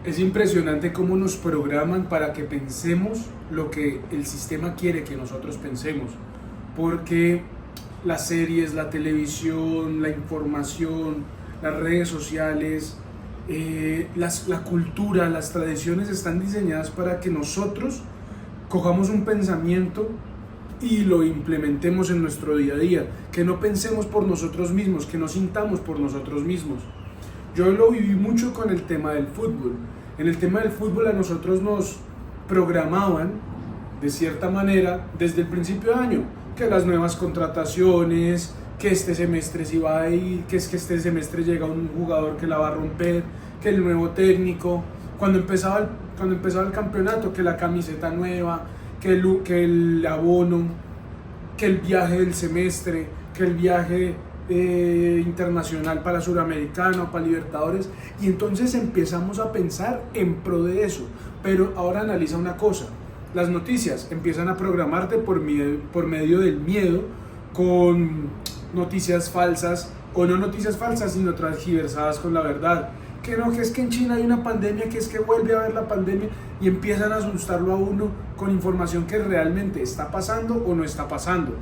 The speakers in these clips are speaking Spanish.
Es impresionante cómo nos programan para que pensemos lo que el sistema quiere que nosotros pensemos, porque las series, la televisión, la información, las redes sociales, la cultura, las tradiciones están diseñadas para que nosotros cojamos un pensamiento y lo implementemos en nuestro día a día, que no pensemos por nosotros mismos, que no sintamos por nosotros mismos. Yo lo viví mucho con el tema del fútbol. En el tema del fútbol a nosotros nos programaban de cierta manera desde el principio de año, que las nuevas contrataciones, que este semestre se va a ir, que es que este semestre llega un jugador que la va a romper, que el nuevo técnico, cuando empezaba el campeonato, que la camiseta nueva, que el abono, que el viaje del semestre, que el viaje internacional para Suramericano, para Libertadores, y entonces empezamos a pensar en pro de eso. Pero ahora analiza una cosa: las noticias empiezan a programarte por medio del miedo, con noticias falsas, o no noticias falsas, sino transgiversadas con la verdad. Que no, que es que en China hay una pandemia, que es que vuelve a haber la pandemia, y empiezan a asustarlo a uno con información que realmente está pasando o no está pasando.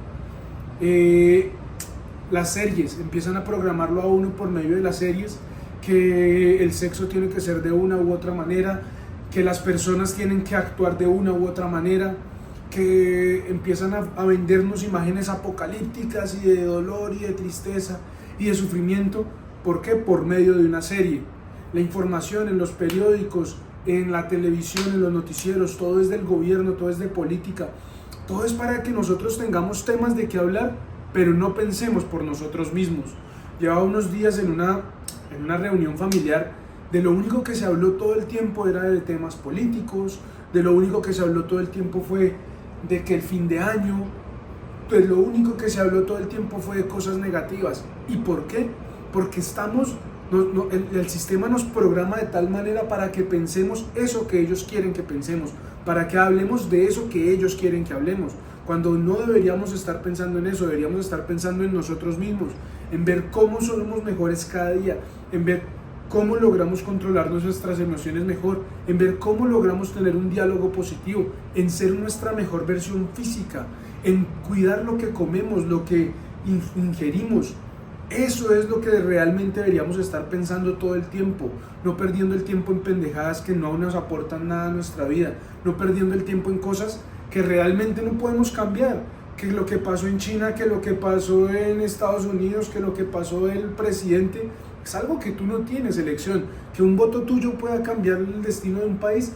Las series empiezan a programarlo a uno por medio de las series, que el sexo tiene que ser de una u otra manera, que las personas tienen que actuar de una u otra manera, que empiezan a vendernos imágenes apocalípticas y de dolor y de tristeza y de sufrimiento. ¿Por qué? Por medio de una serie. La información en los periódicos, en la televisión, en los noticieros, todo es del gobierno, todo es de política, todo es para que nosotros tengamos temas de qué hablar, pero no pensemos por nosotros mismos. Llevaba unos días en una reunión familiar, de lo único que se habló todo el tiempo era de temas políticos, de lo único que se habló todo el tiempo fue de que el fin de año, pues lo único que se habló todo el tiempo fue de cosas negativas. ¿Y por qué? Porque el sistema nos programa de tal manera para que pensemos eso que ellos quieren que pensemos, para que hablemos de eso que ellos quieren que hablemos, cuando no deberíamos estar pensando en eso. Deberíamos estar pensando en nosotros mismos, en ver cómo somos mejores cada día, en ver cómo logramos controlar nuestras emociones mejor, en ver cómo logramos tener un diálogo positivo, en ser nuestra mejor versión física, en cuidar lo que comemos, lo que ingerimos. Eso es lo que realmente deberíamos estar pensando todo el tiempo, no perdiendo el tiempo en pendejadas que no nos aportan nada a nuestra vida, no perdiendo el tiempo en cosas que realmente no podemos cambiar, que lo que pasó en China, que lo que pasó en Estados Unidos, que lo que pasó del presidente, es algo que tú no tienes elección. Que un voto tuyo pueda cambiar el destino de un país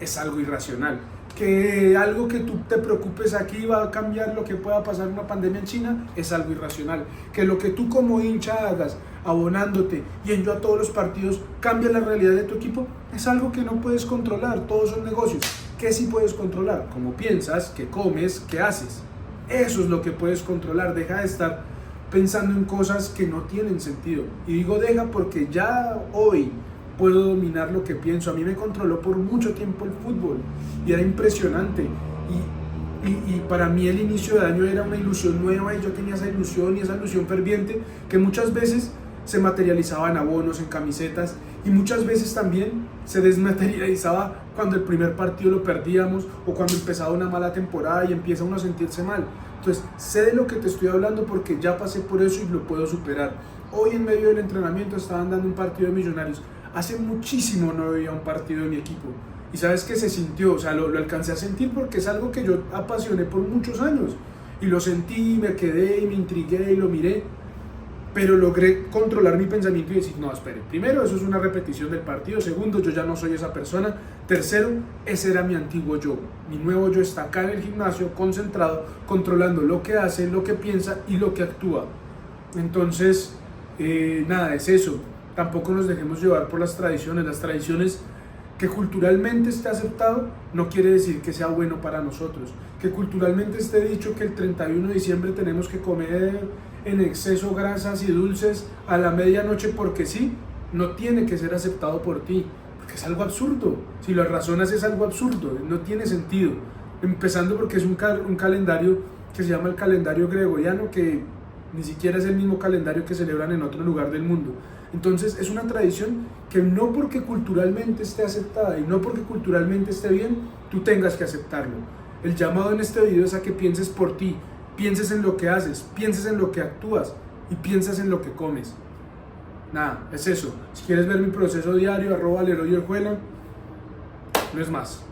es algo irracional. Que algo que tú te preocupes aquí va a cambiar lo que pueda pasar en una pandemia en China es algo irracional. Que lo que tú como hincha hagas, abonándote, yendo a todos los partidos, cambia la realidad de tu equipo, es algo que no puedes controlar. Todos son negocios. ¿Qué sí puedes controlar? Cómo piensas, qué comes, qué haces. Eso es lo que puedes controlar. Deja de estar pensando en cosas que no tienen sentido. Y digo deja porque ya hoy puedo dominar lo que pienso. A mí me controló por mucho tiempo el fútbol y era impresionante. Y para mí el inicio de año era una ilusión nueva, y yo tenía esa ilusión ferviente que muchas veces se materializaba en abonos, en camisetas, y muchas veces también se desmaterializaba cuando el primer partido lo perdíamos, o cuando empezaba una mala temporada y empieza uno a sentirse mal. Entonces sé de lo que te estoy hablando porque ya pasé por eso y lo puedo superar. Hoy en medio del entrenamiento estaban dando un partido de Millonarios. Hace muchísimo no veía un partido de mi equipo. Y sabes que se sintió, o sea, lo alcancé a sentir porque es algo que yo apasioné por muchos años. Y lo sentí, me quedé y me intrigué y lo miré. Pero logré controlar mi pensamiento y decir, no, espere, primero, eso es una repetición del partido. Segundo, yo ya no soy esa persona. Tercero, ese era mi antiguo yo. Mi nuevo yo está acá en el gimnasio, concentrado, controlando lo que hace, lo que piensa y lo que actúa. Entonces, nada, es eso. Tampoco nos dejemos llevar por las tradiciones. Las tradiciones que culturalmente esté aceptado no quiere decir que sea bueno para nosotros. Que culturalmente esté dicho que el 31 de diciembre tenemos que comer en exceso grasas y dulces a la medianoche porque sí, no tiene que ser aceptado por ti, porque es algo absurdo. Si lo razonas es algo absurdo, no tiene sentido. Empezando porque es un calendario que se llama el calendario gregoriano, que ni siquiera es el mismo calendario que celebran en otro lugar del mundo. Entonces es una tradición que no porque culturalmente esté aceptada y no porque culturalmente esté bien, tú tengas que aceptarlo. El llamado en este video es a que pienses por ti, pienses en lo que haces, pienses en lo que actúas y pienses en lo que comes. Nada, es eso. Si quieres ver mi proceso diario, @Leroy Orjuela, no es más.